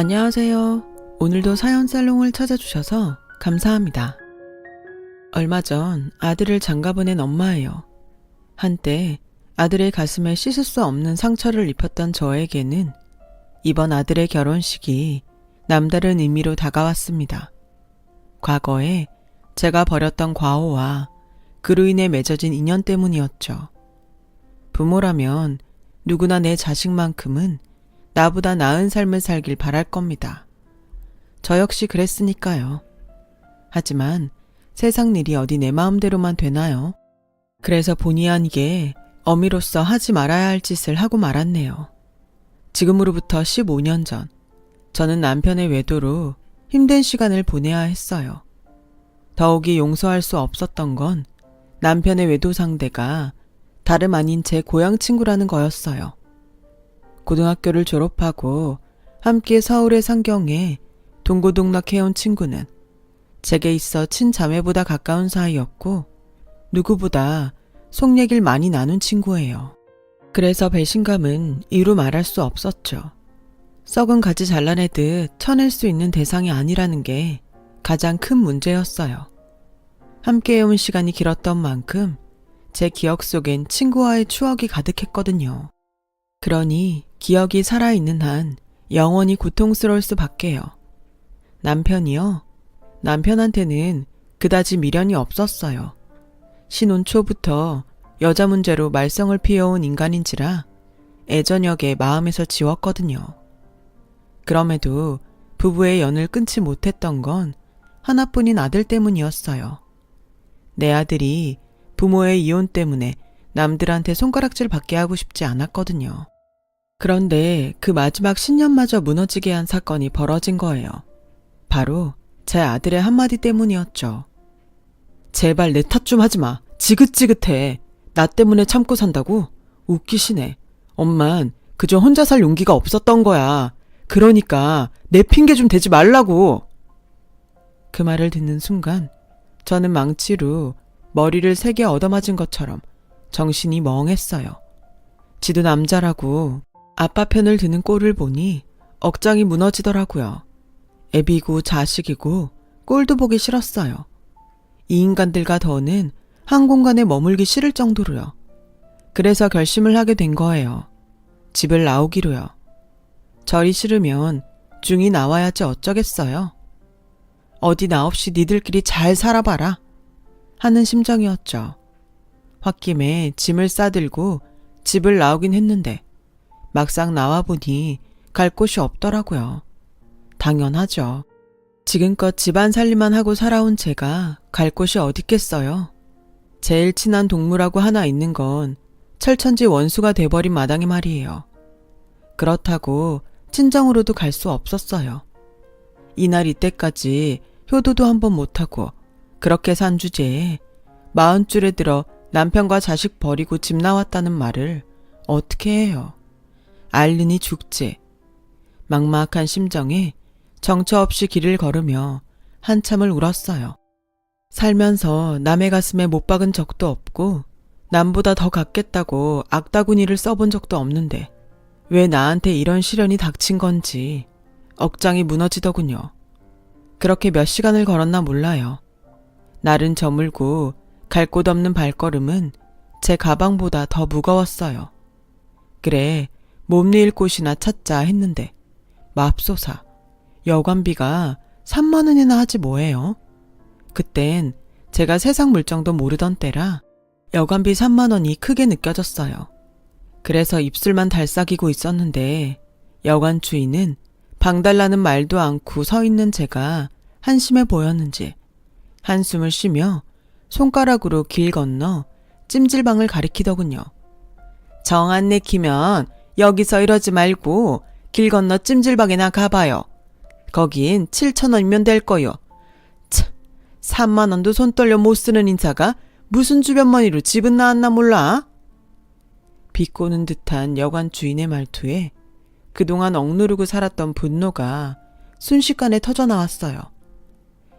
안녕하세요. 오늘도 사연 살롱을 찾아주셔서 감사합니다. 얼마 전 아들을 장가보낸 엄마예요. 한때 아들의 가슴에 씻을 수 없는 상처를 입혔던 저에게는 이번 아들의 결혼식이 남다른 의미로 다가왔습니다. 과거에 제가 벌였던 과오와 그로 인해 맺어진 인연 때문이었죠. 부모라면 누구나 내 자식만큼은 나보다 나은 삶을 살길 바랄 겁니다. 저 역시 그랬으니까요. 하지만 세상 일이 어디 내 마음대로만 되나요? 그래서 본의 아니게 어미로서 하지 말아야 할 짓을 하고 말았네요. 지금으로부터 15년 전, 저는 남편의 외도로 힘든 시간을 보내야 했어요. 더욱이 용서할 수 없었던 건 남편의 외도 상대가 다름 아닌 제 고향 친구라는 거였어요. 고등학교를 졸업하고 함께 서울의 상경에 동고동락해온 친구는 제게 있어 친자매보다 가까운 사이였고 누구보다 속 얘기를 많이 나눈 친구예요. 그래서 배신감은 이루 말할 수 없었죠. 썩은 가지 잘라내듯 쳐낼 수 있는 대상이 아니라는 게 가장 큰 문제였어요. 함께 해온 시간이 길었던 만큼 제 기억 속엔 친구와의 추억이 가득했거든요. 그러니 기억이 살아있는 한 영원히 고통스러울 수밖에요. 남편이요? 남편한테는 그다지 미련이 없었어요. 신혼 초부터 여자 문제로 말썽을 피워온 인간인지라 애저녁에 마음에서 지웠거든요. 그럼에도 부부의 연을 끊지 못했던 건 하나뿐인 아들 때문이었어요. 내 아들이 부모의 이혼 때문에 남들한테 손가락질 받게 하고 싶지 않았거든요. 그런데 그 마지막 신념마저 무너지게 한 사건이 벌어진 거예요. 바로 제 아들의 한마디 때문이었죠. 제발 내 탓 좀 하지 마. 지긋지긋해. 나 때문에 참고 산다고? 웃기시네. 엄만 그저 혼자 살 용기가 없었던 거야. 그러니까 내 핑계 좀 대지 말라고. 그 말을 듣는 순간 저는 망치로 머리를 3개 얻어맞은 것처럼 정신이 멍했어요. 지도 남자라고 아빠 편을 드는 꼴을 보니 억장이 무너지더라고요. 애비고 자식이고 꼴도 보기 싫었어요. 이 인간들과 더는 한 공간에 머물기 싫을 정도로요. 그래서 결심을 하게 된 거예요. 집을 나오기로요. 저리 싫으면 중이 나와야지 어쩌겠어요. 어디 나 없이 니들끼리 잘 살아봐라 하는 심정이었죠. 홧김에 짐을 싸들고 집을 나오긴 했는데 막상 나와보니 갈 곳이 없더라고요. 당연하죠. 지금껏 집안 살림만 하고 살아온 제가 갈 곳이 어딨겠어요. 제일 친한 동물하고 하나 있는 건 철천지 원수가 돼버린 마당에 말이에요. 그렇다고 친정으로도 갈 수 없었어요. 이날 이때까지 효도도 한번 못하고 그렇게 산 주제에 40줄에 들어 남편과 자식 버리고 집 나왔다는 말을 어떻게 해요. 앓느니 죽지. 막막한 심정에 정처 없이 길을 걸으며 한참을 울었어요. 살면서 남의 가슴에 못 박은 적도 없고 남보다 더 갖겠다고 악다구니를 써본 적도 없는데 왜 나한테 이런 시련이 닥친 건지 억장이 무너지더군요. 그렇게 몇 시간을 걸었나 몰라요. 날은 저물고 갈 곳 없는 발걸음은 제 가방보다 더 무거웠어요. 그래, 몸 내일 곳이나 찾자 했는데 맙소사, 여관비가 3만 원이나 하지 뭐예요? 그땐 제가 세상 물정도 모르던 때라 여관비 3만 원이 크게 느껴졌어요. 그래서 입술만 달싹이고 있었는데 여관 주인은 방 달라는 말도 않고 서 있는 제가 한심해 보였는지 한숨을 쉬며 손가락으로 길 건너 찜질방을 가리키더군요. 정 안 내키면 여기서 이러지 말고 길 건너 찜질방에나 가봐요. 거긴 7,000원이면 될 거요. 참, 3만 원도 손 떨려 못 쓰는 인사가 무슨 주변머니로 집은 나왔나 몰라? 비꼬는 듯한 여관 주인의 말투에 그동안 억누르고 살았던 분노가 순식간에 터져나왔어요.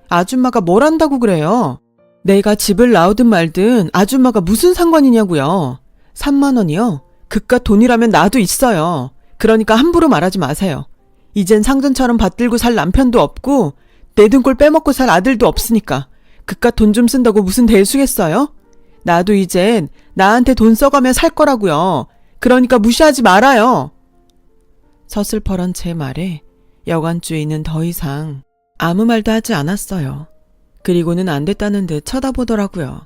아줌마가 뭘 한다고 그래요? 내가 집을 나오든 말든 아줌마가 무슨 상관이냐고요. 3만 원이요? 그깟 돈이라면 나도 있어요. 그러니까 함부로 말하지 마세요. 이젠 상전처럼 받들고 살 남편도 없고 내 등골 빼먹고 살 아들도 없으니까 그깟 돈 좀 쓴다고 무슨 대수겠어요? 나도 이젠 나한테 돈 써가며 살 거라고요. 그러니까 무시하지 말아요. 서슬퍼런 제 말에 여관 주인은 더 이상 아무 말도 하지 않았어요. 그리고는 안 됐다는 듯 쳐다보더라고요.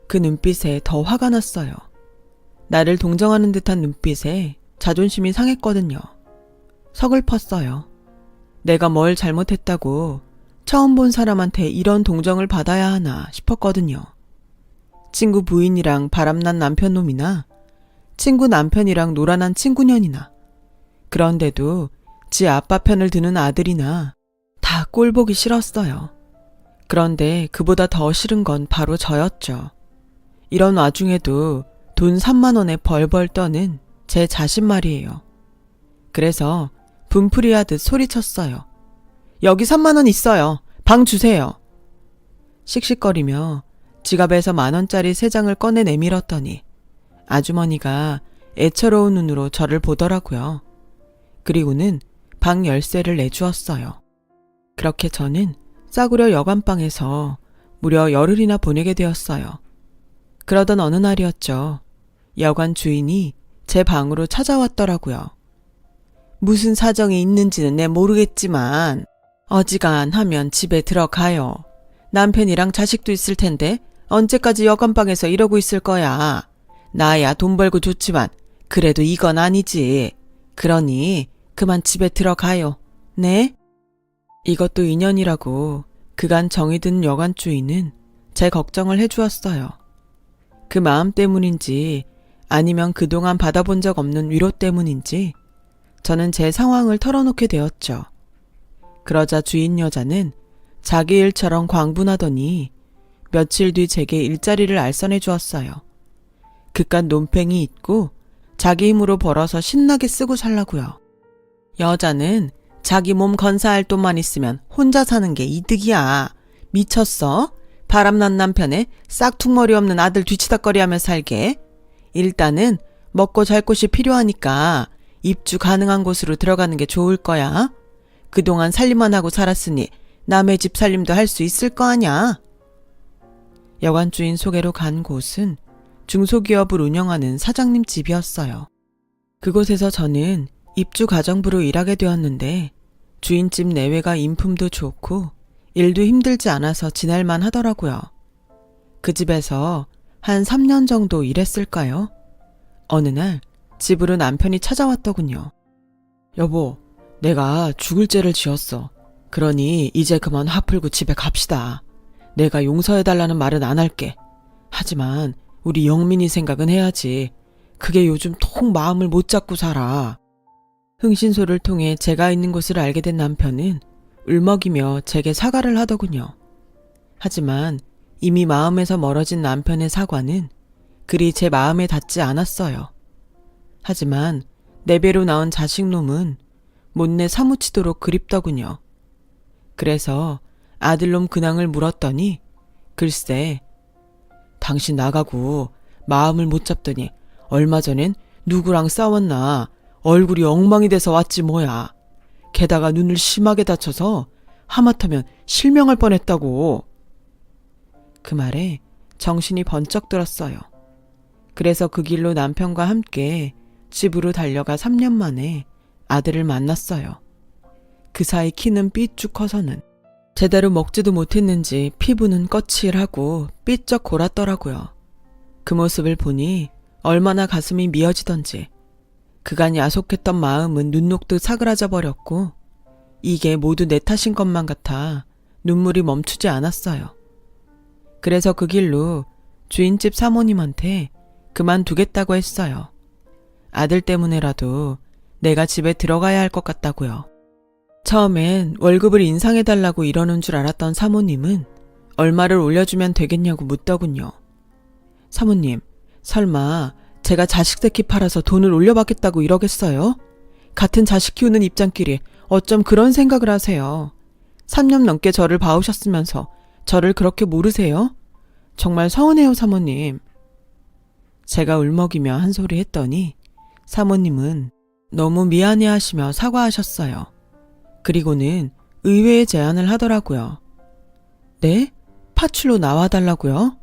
그 눈빛에 더 화가 났어요. 나를 동정하는 듯한 눈빛에 자존심이 상했거든요. 서글펐어요. 내가 뭘 잘못했다고 처음 본 사람한테 이런 동정을 받아야 하나 싶었거든요. 친구 부인이랑 바람난 남편놈이나 친구 남편이랑 노란한 친구년이나 그런데도 지 아빠 편을 드는 아들이나 다 꼴보기 싫었어요. 그런데 그보다 더 싫은 건 바로 저였죠. 이런 와중에도 돈 3만 원에 벌벌 떠는 제 자신 말이에요. 그래서 분풀이하듯 소리쳤어요. 여기 3만 원 있어요. 방 주세요. 씩씩거리며 지갑에서 10,000원짜리 3장을 꺼내 내밀었더니 아주머니가 애처로운 눈으로 저를 보더라고요. 그리고는 방 열쇠를 내주었어요. 그렇게 저는 싸구려 여관방에서 무려 열흘이나 보내게 되었어요. 그러던 어느 날이었죠. 여관 주인이 제 방으로 찾아왔더라고요. 무슨 사정이 있는지는 내 모르겠지만 어지간하면 집에 들어가요. 남편이랑 자식도 있을 텐데 언제까지 여관방에서 이러고 있을 거야. 나야 돈 벌고 좋지만 그래도 이건 아니지. 그러니 그만 집에 들어가요. 네? 이것도 인연이라고 그간 정이 든 여관 주인은 제 걱정을 해주었어요. 그 마음 때문인지 아니면 그동안 받아본 적 없는 위로 때문인지 저는 제 상황을 털어놓게 되었죠. 그러자 주인 여자는 자기 일처럼 광분하더니 며칠 뒤 제게 일자리를 알선해 주었어요. 그깟 논팽이 있고 자기 힘으로 벌어서 신나게 쓰고 살라고요. 여자는 자기 몸 건사할 돈만 있으면 혼자 사는 게 이득이야. 미쳤어? 바람난 남편에 싹퉁머리 없는 아들 뒤치다꺼리하며 살게. 일단은 먹고 잘 곳이 필요하니까 입주 가능한 곳으로 들어가는 게 좋을 거야. 그동안 살림만 하고 살았으니 남의 집 살림도 할 수 있을 거 아냐. 여관 주인 소개로 간 곳은 중소기업을 운영하는 사장님 집이었어요. 그곳에서 저는 입주 가정부로 일하게 되었는데 주인집 내외가 인품도 좋고 일도 힘들지 않아서 지낼만 하더라고요. 그 집에서 한 3년 정도 일했을까요? 어느 날 집으로 남편이 찾아왔더군요. 여보, 내가 죽을 죄를 지었어. 그러니 이제 그만 화 풀고 집에 갑시다. 내가 용서해달라는 말은 안 할게. 하지만 우리 영민이 생각은 해야지. 그게 요즘 통 마음을 못 잡고 살아. 흥신소를 통해 제가 있는 곳을 알게 된 남편은 울먹이며 제게 사과를 하더군요. 하지만 이미 마음에서 멀어진 남편의 사과는 그리 제 마음에 닿지 않았어요. 하지만 내 배로 나온 자식놈은 못내 사무치도록 그립더군요. 그래서 아들놈 근황을 물었더니 글쎄, 당신 나가고 마음을 못 잡더니 얼마 전엔 누구랑 싸웠나 얼굴이 엉망이 돼서 왔지 뭐야. 게다가 눈을 심하게 다쳐서 하마터면 실명할 뻔했다고. 그 말에 정신이 번쩍 들었어요. 그래서 그 길로 남편과 함께 집으로 달려가 3년 만에 아들을 만났어요. 그 사이 키는 삐쭉 커서는 제대로 먹지도 못했는지 피부는 거칠하고 삐쩍 골았더라고요. 그 모습을 보니 얼마나 가슴이 미어지던지 그간 야속했던 마음은 눈 녹듯 사그라져 버렸고 이게 모두 내 탓인 것만 같아 눈물이 멈추지 않았어요. 그래서 그 길로 주인집 사모님한테 그만두겠다고 했어요. 아들 때문에라도 내가 집에 들어가야 할 것 같다고요. 처음엔 월급을 인상해달라고 이러는 줄 알았던 사모님은 얼마를 올려주면 되겠냐고 묻더군요. 사모님, 설마 제가 자식 새끼 팔아서 돈을 올려받겠다고 이러겠어요? 같은 자식 키우는 입장끼리 어쩜 그런 생각을 하세요? 3년 넘게 저를 봐오셨으면서 저를 그렇게 모르세요? 정말 서운해요, 사모님. 제가 울먹이며 한 소리 했더니 사모님은 너무 미안해하시며 사과하셨어요. 그리고는 의외의 제안을 하더라고요. 네? 파출로 나와달라고요?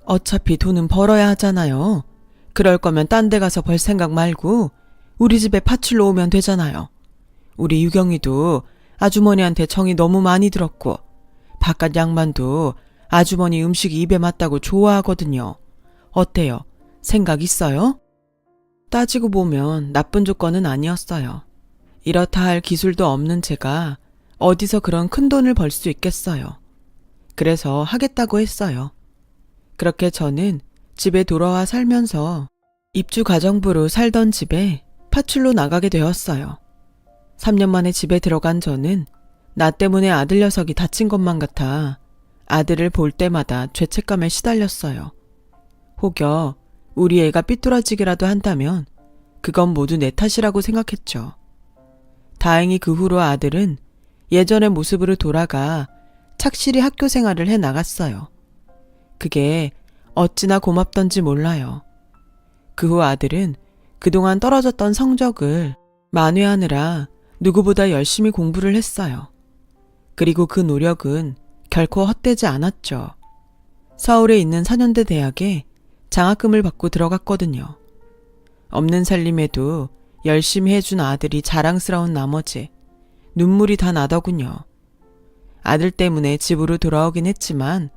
어차피 돈은 벌어야 하잖아요. 그럴 거면 딴 데 가서 벌 생각 말고 우리 집에 파출로 오면 되잖아요. 우리 유경이도 아주머니한테 정이 너무 많이 들었고 바깥 양반도 아주머니 음식이 입에 맞다고 좋아하거든요. 어때요? 생각 있어요? 따지고 보면 나쁜 조건은 아니었어요. 이렇다 할 기술도 없는 제가 어디서 그런 큰 돈을 벌 수 있겠어요. 그래서 하겠다고 했어요. 그렇게 저는 집에 돌아와 살면서 입주 가정부로 살던 집에 파출로 나가게 되었어요. 3년 만에 집에 들어간 저는 나 때문에 아들 녀석이 다친 것만 같아 아들을 볼 때마다 죄책감에 시달렸어요. 혹여 우리 애가 삐뚤어지기라도 한다면 그건 모두 내 탓이라고 생각했죠. 다행히 그 후로 아들은 예전의 모습으로 돌아가 착실히 학교 생활을 해 나갔어요. 그게 어찌나 고맙던지 몰라요. 그 후 아들은 그동안 떨어졌던 성적을 만회하느라 누구보다 열심히 공부를 했어요. 그리고 그 노력은 결코 헛되지 않았죠. 서울에 있는 사년대 대학에 장학금을 받고 들어갔거든요. 없는 살림에도 열심히 해준 아들이 자랑스러운 나머지 눈물이 다 나더군요. 아들 때문에 집으로 돌아오긴 했지만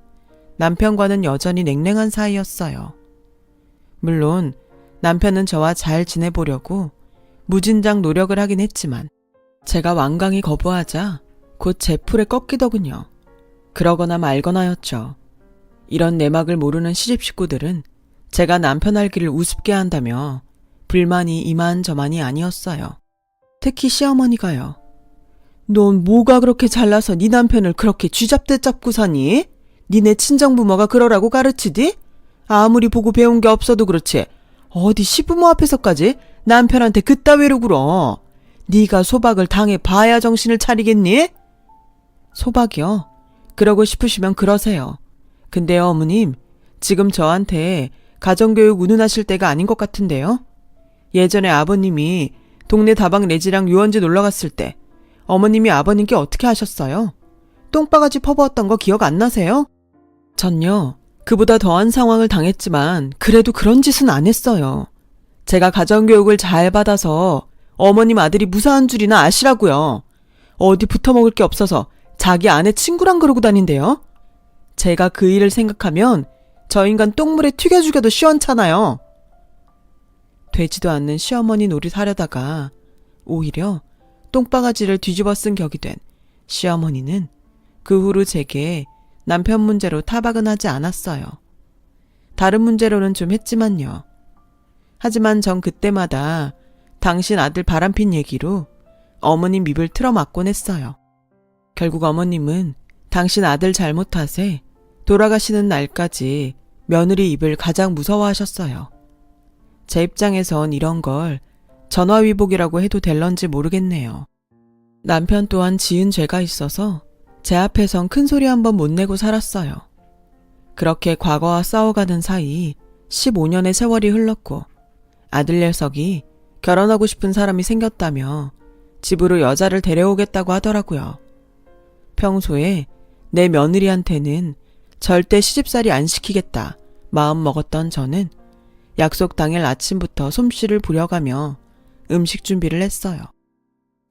남편과는 여전히 냉랭한 사이였어요. 물론 남편은 저와 잘 지내보려고 무진장 노력을 하긴 했지만 제가 완강히 거부하자 곧 제 풀에 꺾이더군요. 그러거나 말거나였죠. 이런 내막을 모르는 시집 식구들은 제가 남편 알기를 우습게 한다며 불만이 이만저만이 아니었어요. 특히 시어머니가요. 넌 뭐가 그렇게 잘나서 네 남편을 그렇게 쥐잡듯 잡고 사니? 니네 친정부모가 그러라고 가르치디? 아무리 보고 배운 게 없어도 그렇지 어디 시부모 앞에서까지 남편한테 그따위로 굴어. 네가 소박을 당해 봐야 정신을 차리겠니? 소박이요? 그러고 싶으시면 그러세요. 근데 어머님, 지금 저한테 가정교육 운운하실 때가 아닌 것 같은데요? 예전에 아버님이 동네 다방 레지랑 유원지 놀러갔을 때 어머님이 아버님께 어떻게 하셨어요? 똥바가지 퍼부었던 거 기억 안 나세요? 전요, 그보다 더한 상황을 당했지만 그래도 그런 짓은 안 했어요. 제가 가정교육을 잘 받아서 어머님 아들이 무사한 줄이나 아시라고요. 어디 붙어먹을 게 없어서 자기 아내 친구랑 그러고 다닌대요. 제가 그 일을 생각하면 저 인간 똥물에 튀겨 죽여도 시원찮아요. 되지도 않는 시어머니 노릇 하려다가 오히려 똥바가지를 뒤집어 쓴 격이 된 시어머니는 그 후로 제게 남편 문제로 타박은 하지 않았어요. 다른 문제로는 좀 했지만요. 하지만 전 그때마다 당신 아들 바람핀 얘기로 어머님 입을 틀어막곤 했어요. 결국 어머님은 당신 아들 잘못 탓에 돌아가시는 날까지 며느리 입을 가장 무서워하셨어요. 제 입장에선 이런 걸 전화위복이라고 해도 될런지 모르겠네요. 남편 또한 지은 죄가 있어서 제 앞에선 큰 소리 한번 못 내고 살았어요. 그렇게 과거와 싸워가는 사이 15년의 세월이 흘렀고 아들 녀석이 결혼하고 싶은 사람이 생겼다며 집으로 여자를 데려오겠다고 하더라고요. 평소에 내 며느리한테는 절대 시집살이 안 시키겠다 마음 먹었던 저는 약속 당일 아침부터 솜씨를 부려가며 음식 준비를 했어요.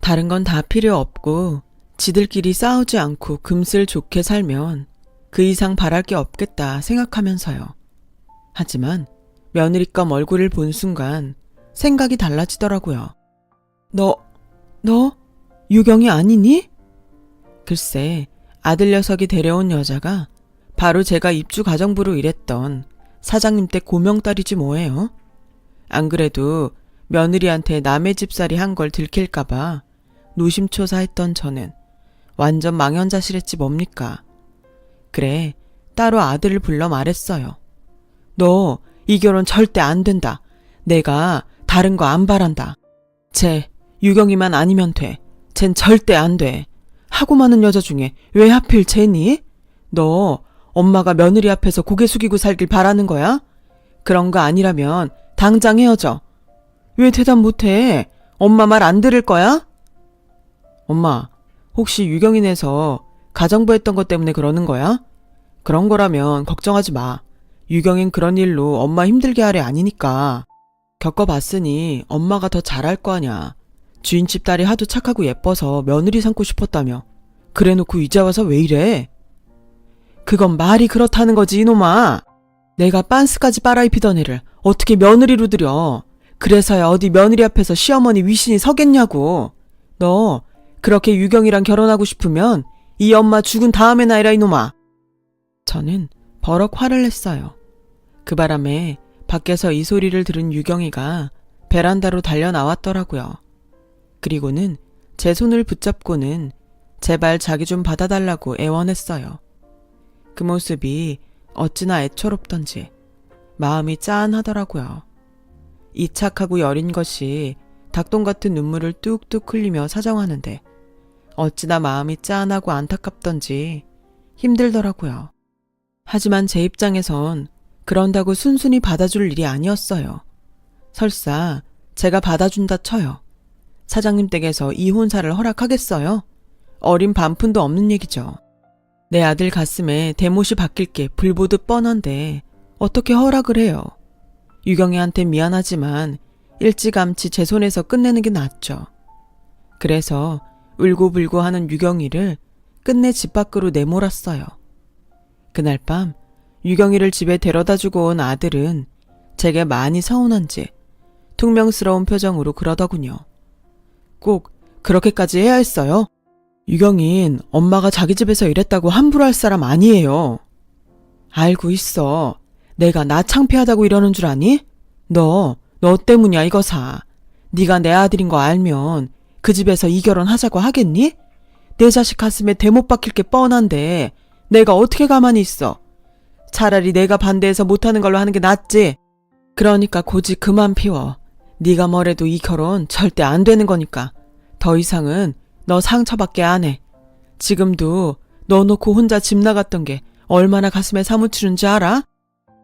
다른 건 다 필요 없고 지들끼리 싸우지 않고 금슬 좋게 살면 그 이상 바랄 게 없겠다 생각하면서요. 하지만 며느리감 얼굴을 본 순간 생각이 달라지더라고요. 너 유경이 아니니? 글쎄, 아들 녀석이 데려온 여자가 바로 제가 입주 가정부로 일했던 사장님 댁 고명딸이지 뭐예요. 안 그래도 며느리한테 남의 집살이 한 걸 들킬까봐 노심초사했던 저는 완전 망연자실했지 뭡니까. 그래, 따로 아들을 불러 말했어요. 너 이 결혼 절대 안 된다. 내가 다른 거 안 바란다. 쟤 유경이만 아니면 돼. 쟨 절대 안 돼. 하고 많은 여자 중에 왜 하필 쟤니? 너 엄마가 며느리 앞에서 고개 숙이고 살길 바라는 거야? 그런 거 아니라면 당장 헤어져. 왜 대답 못해? 엄마 말 안 들을 거야? 엄마, 혹시 유경이네서 가정부 했던 것 때문에 그러는 거야? 그런 거라면 걱정하지 마. 유경인 그런 일로 엄마 힘들게 할 애 아니니까. 겪어봤으니 엄마가 더 잘할 거 아냐. 주인집 딸이 하도 착하고 예뻐서 며느리 삼고 싶었다며. 그래놓고 이제 와서 왜 이래? 그건 말이 그렇다는 거지, 이놈아. 내가 빤스까지 빨아입히던 애를 어떻게 며느리로 들여. 그래서야 어디 며느리 앞에서 시어머니 위신이 서겠냐고. 너 그렇게 유경이랑 결혼하고 싶으면 이 엄마 죽은 다음에나 해라, 이놈아. 저는 버럭 화를 냈어요. 그 바람에 밖에서 이 소리를 들은 유경이가 베란다로 달려 나왔더라고요. 그리고는 제 손을 붙잡고는 제발 자기 좀 받아달라고 애원했어요. 그 모습이 어찌나 애처롭던지 마음이 짠하더라고요. 이 착하고 여린 것이 닭똥 같은 눈물을 뚝뚝 흘리며 사정하는데 어찌나 마음이 짠하고 안타깝던지 힘들더라고요. 하지만 제 입장에선 그런다고 순순히 받아줄 일이 아니었어요. 설사 제가 받아준다 쳐요. 사장님 댁에서 이혼사를 허락하겠어요? 어린 반푼도 없는 얘기죠. 내 아들 가슴에 대못이 박힐 게 불보듯 뻔한데 어떻게 허락을 해요? 유경이한테 미안하지만 일찌감치 제 손에서 끝내는 게 낫죠. 그래서 울고불고 하는 유경이를 끝내 집 밖으로 내몰았어요. 그날 밤 유경이를 집에 데려다주고 온 아들은 제게 많이 서운한지 퉁명스러운 표정으로 그러더군요. 꼭 그렇게까지 해야 했어요? 유경인 엄마가 자기 집에서 일했다고 함부로 할 사람 아니에요. 알고 있어. 내가 나 창피하다고 이러는 줄 아니? 너 때문이야 이거사. 네가 내 아들인 거 알면 그 집에서 이 결혼 하자고 하겠니? 내 자식 가슴에 대못 박힐 게 뻔한데 내가 어떻게 가만히 있어. 차라리 내가 반대해서 못하는 걸로 하는 게 낫지. 그러니까 고집 그만 피워. 네가 뭐래도 이 결혼 절대 안 되는 거니까. 더 이상은 너 상처받게 안 해. 지금도 너 놓고 혼자 집 나갔던 게 얼마나 가슴에 사무치는지 알아?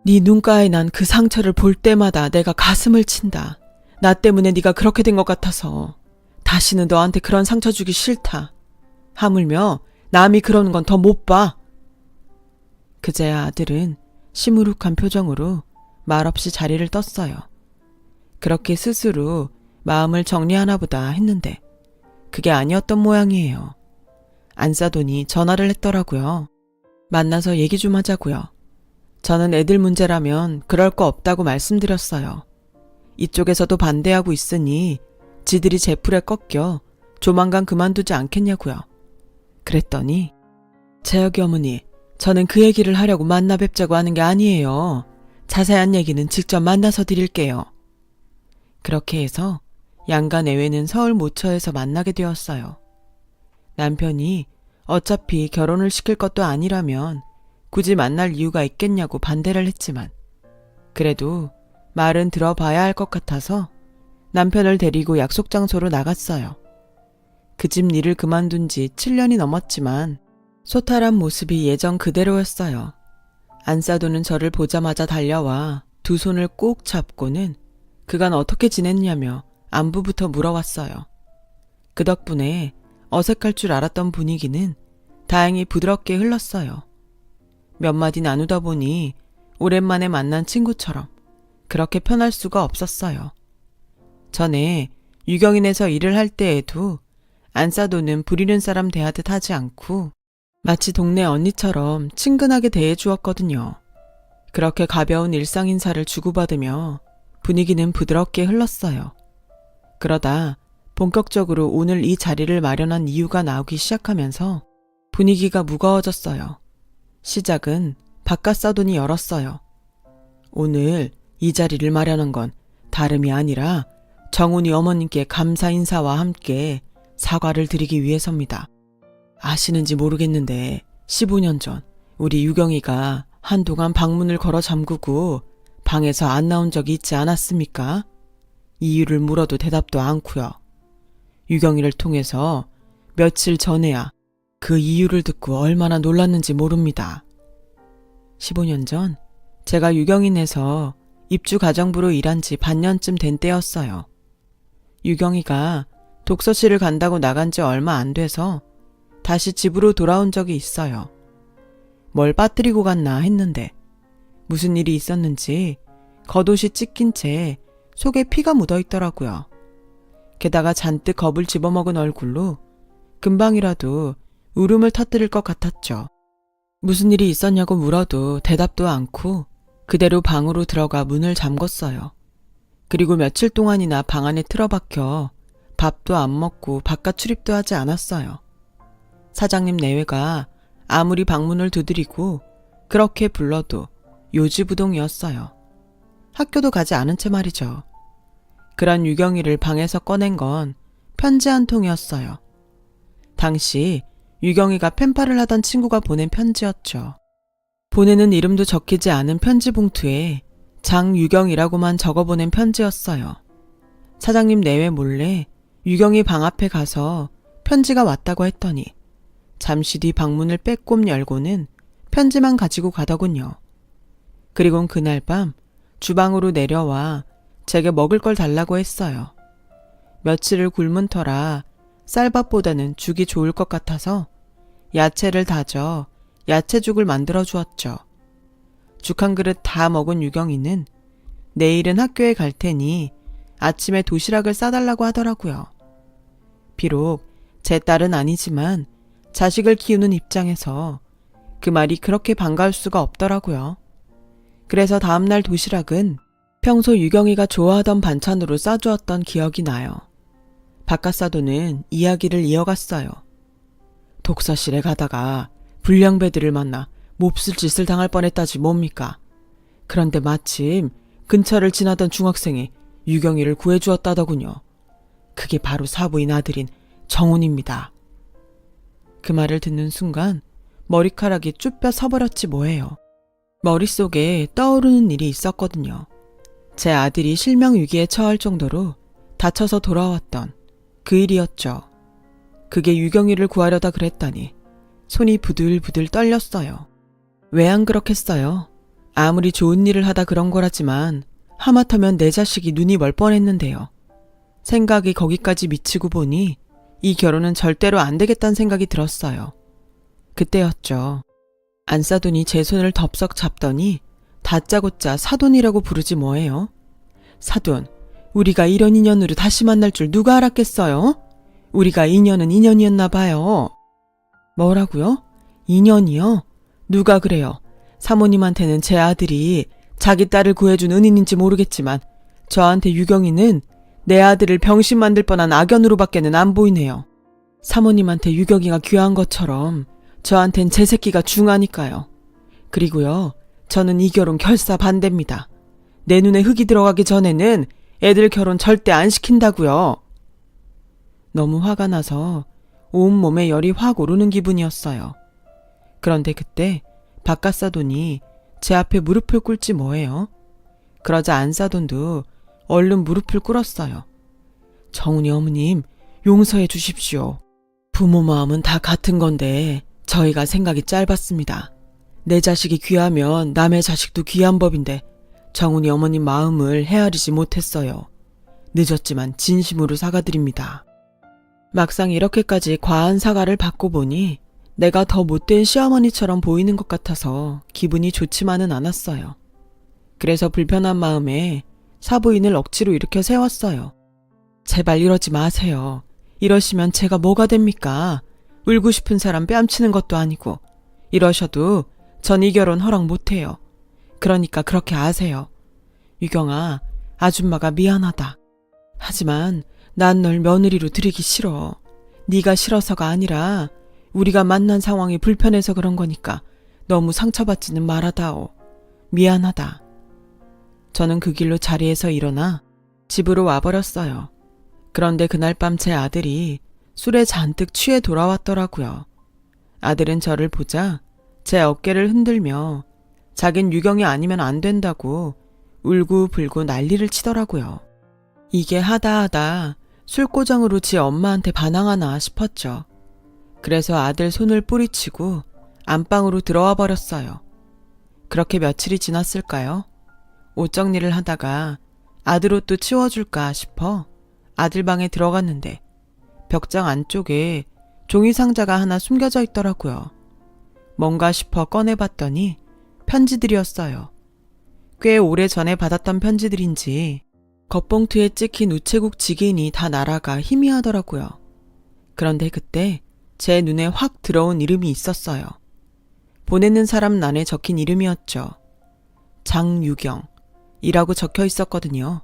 네 눈가에 난 그 상처를 볼 때마다 내가 가슴을 친다. 나 때문에 네가 그렇게 된 것 같아서. 다시는 너한테 그런 상처 주기 싫다. 하물며 남이 그러는 건 더 못 봐. 그제야 아들은 시무룩한 표정으로 말없이 자리를 떴어요. 그렇게 스스로 마음을 정리하나 보다 했는데 그게 아니었던 모양이에요. 안싸돈이 전화를 했더라고요. 만나서 얘기 좀 하자고요. 저는 애들 문제라면 그럴 거 없다고 말씀드렸어요. 이쪽에서도 반대하고 있으니 지들이 제 풀에 꺾여 조만간 그만두지 않겠냐고요. 그랬더니 재혁이 어머니, 저는 그 얘기를 하려고 만나 뵙자고 하는 게 아니에요. 자세한 얘기는 직접 만나서 드릴게요. 그렇게 해서 양가 내외는 서울 모처에서 만나게 되었어요. 남편이 어차피 결혼을 시킬 것도 아니라면 굳이 만날 이유가 있겠냐고 반대를 했지만 그래도 말은 들어봐야 할 것 같아서 남편을 데리고 약속 장소로 나갔어요. 그 집 일을 그만둔 지 7년이 넘었지만 소탈한 모습이 예전 그대로였어요. 안싸도는 저를 보자마자 달려와 두 손을 꼭 잡고는 그간 어떻게 지냈냐며 안부부터 물어왔어요. 그 덕분에 어색할 줄 알았던 분위기는 다행히 부드럽게 흘렀어요. 몇 마디 나누다 보니 오랜만에 만난 친구처럼 그렇게 편할 수가 없었어요. 전에 유경인에서 일을 할 때에도 안싸도는 부리는 사람 대하듯 하지 않고 마치 동네 언니처럼 친근하게 대해주었거든요. 그렇게 가벼운 일상 인사를 주고받으며 분위기는 부드럽게 흘렀어요. 그러다 본격적으로 오늘 이 자리를 마련한 이유가 나오기 시작하면서 분위기가 무거워졌어요. 시작은 바깥사돈이 열었어요. 오늘 이 자리를 마련한 건 다름이 아니라 정훈이 어머님께 감사 인사와 함께 사과를 드리기 위해서입니다. 아시는지 모르겠는데 15년 전 우리 유경이가 한동안 방문을 걸어 잠그고 방에서 안 나온 적이 있지 않았습니까? 이유를 물어도 대답도 않고요. 유경이를 통해서 며칠 전에야 그 이유를 듣고 얼마나 놀랐는지 모릅니다. 15년 전 제가 유경인에서 입주 가정부로 일한 지 반년쯤 된 때였어요. 유경이가 독서실을 간다고 나간 지 얼마 안 돼서 다시 집으로 돌아온 적이 있어요. 뭘 빠뜨리고 갔나 했는데 무슨 일이 있었는지 겉옷이 찢긴 채 속에 피가 묻어 있더라고요. 게다가 잔뜩 겁을 집어먹은 얼굴로 금방이라도 울음을 터뜨릴 것 같았죠. 무슨 일이 있었냐고 물어도 대답도 않고 그대로 방으로 들어가 문을 잠궜어요. 그리고 며칠 동안이나 방 안에 틀어박혀 밥도 안 먹고 바깥 출입도 하지 않았어요. 사장님 내외가 아무리 방문을 두드리고 그렇게 불러도 요지부동이었어요. 학교도 가지 않은 채 말이죠. 그런 유경이를 방에서 꺼낸 건 편지 한 통이었어요. 당시 유경이가 펜팔을 하던 친구가 보낸 편지였죠. 보내는 이름도 적히지 않은 편지 봉투에 장유경이라고만 적어보낸 편지였어요. 사장님 내외 몰래 유경이 방 앞에 가서 편지가 왔다고 했더니 잠시 뒤 방문을 빼꼼 열고는 편지만 가지고 가더군요. 그리곤 그날 밤 주방으로 내려와 제게 먹을 걸 달라고 했어요. 며칠을 굶은 터라 쌀밥보다는 죽이 좋을 것 같아서 야채를 다져 야채죽을 만들어 주었죠. 죽 한 그릇 다 먹은 유경이는 내일은 학교에 갈 테니 아침에 도시락을 싸달라고 하더라고요. 비록 제 딸은 아니지만 자식을 키우는 입장에서 그 말이 그렇게 반가울 수가 없더라고요. 그래서 다음날 도시락은 평소 유경이가 좋아하던 반찬으로 싸주었던 기억이 나요. 바깥사도는 이야기를 이어갔어요. 독서실에 가다가 불량배들을 만나 몹쓸 짓을 당할 뻔했다지 뭡니까? 그런데 마침 근처를 지나던 중학생이 유경이를 구해주었다더군요. 그게 바로 사부인 아들인 정훈입니다. 그 말을 듣는 순간 머리카락이 쭈뼛 서버렸지 뭐예요. 머릿속에 떠오르는 일이 있었거든요. 제 아들이 실명위기에 처할 정도로 다쳐서 돌아왔던 그 일이었죠. 그게 유경이를 구하려다 그랬다니 손이 부들부들 떨렸어요. 왜 안 그렇겠어요? 아무리 좋은 일을 하다 그런 거라지만 하마터면 내 자식이 눈이 멀 뻔했는데요. 생각이 거기까지 미치고 보니 이 결혼은 절대로 안 되겠다는 생각이 들었어요. 그때였죠. 안사돈이 제 손을 덥석 잡더니 다짜고짜 사돈이라고 부르지 뭐예요. 사돈, 우리가 이런 인연으로 다시 만날 줄 누가 알았겠어요? 우리가 인연은 인연이었나 봐요. 뭐라고요? 인연이요? 누가 그래요? 사모님한테는 제 아들이 자기 딸을 구해준 은인인지 모르겠지만 저한테 유경이는 내 아들을 병신 만들 뻔한 악연으로밖에는 안 보이네요. 사모님한테 유경이가 귀한 것처럼 저한텐 제 새끼가 중하니까요. 그리고요, 저는 이 결혼 결사 반대입니다. 내 눈에 흙이 들어가기 전에는 애들 결혼 절대 안 시킨다고요. 너무 화가 나서 온몸에 열이 확 오르는 기분이었어요. 그런데 그때 바깥사돈이 제 앞에 무릎을 꿇지 뭐예요. 그러자 안사돈도 얼른 무릎을 꿇었어요. 정훈이 어머님, 용서해 주십시오. 부모 마음은 다 같은 건데 저희가 생각이 짧았습니다. 내 자식이 귀하면 남의 자식도 귀한 법인데 정훈이 어머님 마음을 헤아리지 못했어요. 늦었지만 진심으로 사과드립니다. 막상 이렇게까지 과한 사과를 받고 보니 내가 더 못된 시어머니처럼 보이는 것 같아서 기분이 좋지만은 않았어요. 그래서 불편한 마음에 사부인을 억지로 일으켜 세웠어요. 제발 이러지 마세요. 이러시면 제가 뭐가 됩니까? 울고 싶은 사람 뺨치는 것도 아니고. 이러셔도 전 이 결혼 허락 못해요. 그러니까 그렇게 아세요. 유경아, 아줌마가 미안하다. 하지만 난 널 며느리로 들이기 싫어. 네가 싫어서가 아니라 우리가 만난 상황이 불편해서 그런 거니까 너무 상처받지는 말아다오. 미안하다. 저는 그 길로 자리에서 일어나 집으로 와버렸어요. 그런데 그날 밤 제 아들이 술에 잔뜩 취해 돌아왔더라고요. 아들은 저를 보자 제 어깨를 흔들며 자긴 유경이 아니면 안 된다고 울고불고 난리를 치더라고요. 이게 하다하다 술고정으로 지 엄마한테 반항하나 싶었죠. 그래서 아들 손을 뿌리치고 안방으로 들어와 버렸어요. 그렇게 며칠이 지났을까요? 옷 정리를 하다가 아들 옷도 치워줄까 싶어 아들 방에 들어갔는데 벽장 안쪽에 종이 상자가 하나 숨겨져 있더라고요. 뭔가 싶어 꺼내봤더니 편지들이었어요. 꽤 오래전에 받았던 편지들인지 겉봉투에 찍힌 우체국 직인이 다 날아가 희미하더라고요. 그런데 그때 제 눈에 확 들어온 이름이 있었어요. 보내는 사람 난에 적힌 이름이었죠. 장유경이라고 적혀 있었거든요.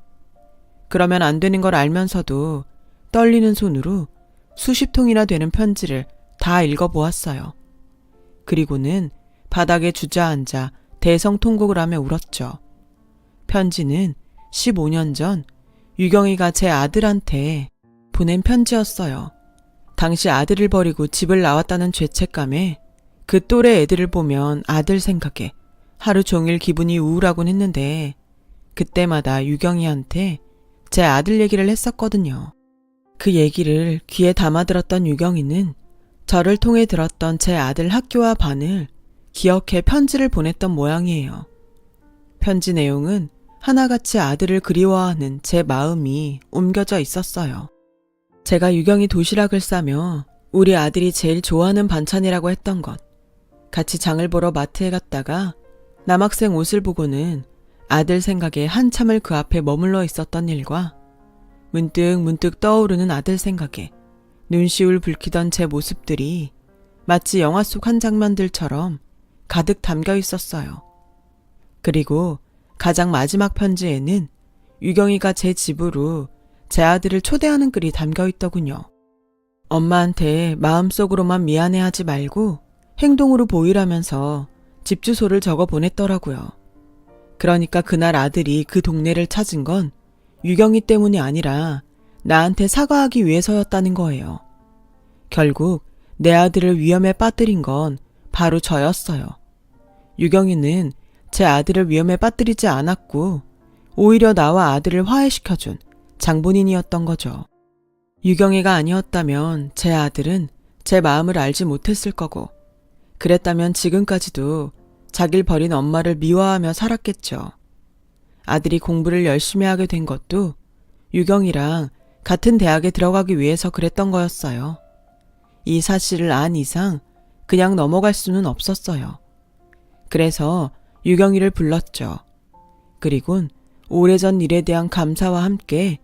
그러면 안 되는 걸 알면서도 떨리는 손으로 수십 통이나 되는 편지를 다 읽어보았어요. 그리고는 바닥에 주저앉아 대성통곡을 하며 울었죠. 편지는 15년 전 유경이가 제 아들한테 보낸 편지였어요. 당시 아들을 버리고 집을 나왔다는 죄책감에 그 또래 애들을 보면 아들 생각에 하루 종일 기분이 우울하곤 했는데 그때마다 유경이한테 제 아들 얘기를 했었거든요. 그 얘기를 귀에 담아들었던 유경이는 저를 통해 들었던 제 아들 학교와 반을 기억해 편지를 보냈던 모양이에요. 편지 내용은 하나같이 아들을 그리워하는 제 마음이 옮겨져 있었어요. 제가 유경이 도시락을 싸며 우리 아들이 제일 좋아하는 반찬이라고 했던 것, 같이 장을 보러 마트에 갔다가 남학생 옷을 보고는 아들 생각에 한참을 그 앞에 머물러 있었던 일과 문득 떠오르는 아들 생각에 눈시울 붉히던 제 모습들이 마치 영화 속 한 장면들처럼 가득 담겨 있었어요. 그리고 가장 마지막 편지에는 유경이가 제 집으로 제 아들을 초대하는 글이 담겨 있더군요. 엄마한테 마음속으로만 미안해하지 말고 행동으로 보이라면서 집 주소를 적어 보냈더라고요. 그러니까 그날 아들이 그 동네를 찾은 건 유경이 때문이 아니라 나한테 사과하기 위해서였다는 거예요. 결국 내 아들을 위험에 빠뜨린 건 바로 저였어요. 유경이는 제 아들을 위험에 빠뜨리지 않았고 오히려 나와 아들을 화해시켜준 장본인이었던 거죠. 유경이가 아니었다면 제 아들은 제 마음을 알지 못했을 거고 그랬다면 지금까지도 자길 버린 엄마를 미워하며 살았겠죠. 아들이 공부를 열심히 하게 된 것도 유경이랑 같은 대학에 들어가기 위해서 그랬던 거였어요. 이 사실을 안 이상 그냥 넘어갈 수는 없었어요. 그래서 유경이를 불렀죠. 그리곤 오래전 일에 대한 감사와 함께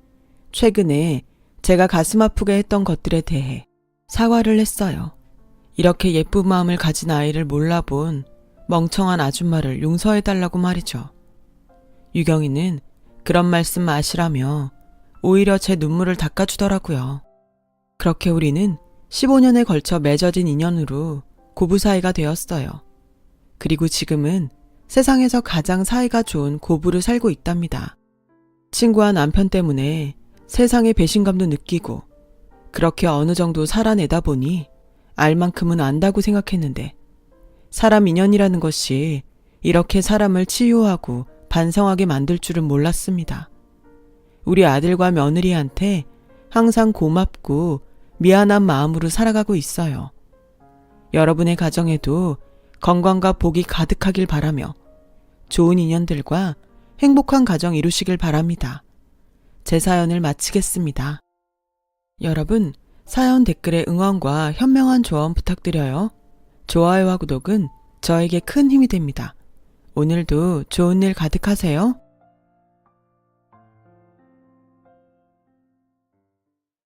최근에 제가 가슴 아프게 했던 것들에 대해 사과를 했어요. 이렇게 예쁜 마음을 가진 아이를 몰라본 멍청한 아줌마를 용서해달라고 말이죠. 유경이는 그런 말씀 마시라며 오히려 제 눈물을 닦아주더라고요. 그렇게 우리는 15년에 걸쳐 맺어진 인연으로 고부 사이가 되었어요. 그리고 지금은 세상에서 가장 사이가 좋은 고부를 살고 있답니다. 친구와 남편 때문에 세상의 배신감도 느끼고 그렇게 어느 정도 살아내다 보니 알 만큼은 안다고 생각했는데 사람 인연이라는 것이 이렇게 사람을 치유하고 반성하게 만들 줄은 몰랐습니다. 우리 아들과 며느리한테 항상 고맙고 미안한 마음으로 살아가고 있어요. 여러분의 가정에도 건강과 복이 가득하길 바라며 좋은 인연들과 행복한 가정 이루시길 바랍니다. 제 사연을 마치겠습니다. 여러분, 사연 댓글에 응원과 현명한 조언 부탁드려요. 좋아요와 구독은 저에게 큰 힘이 됩니다. 오늘도 좋은 일 가득하세요.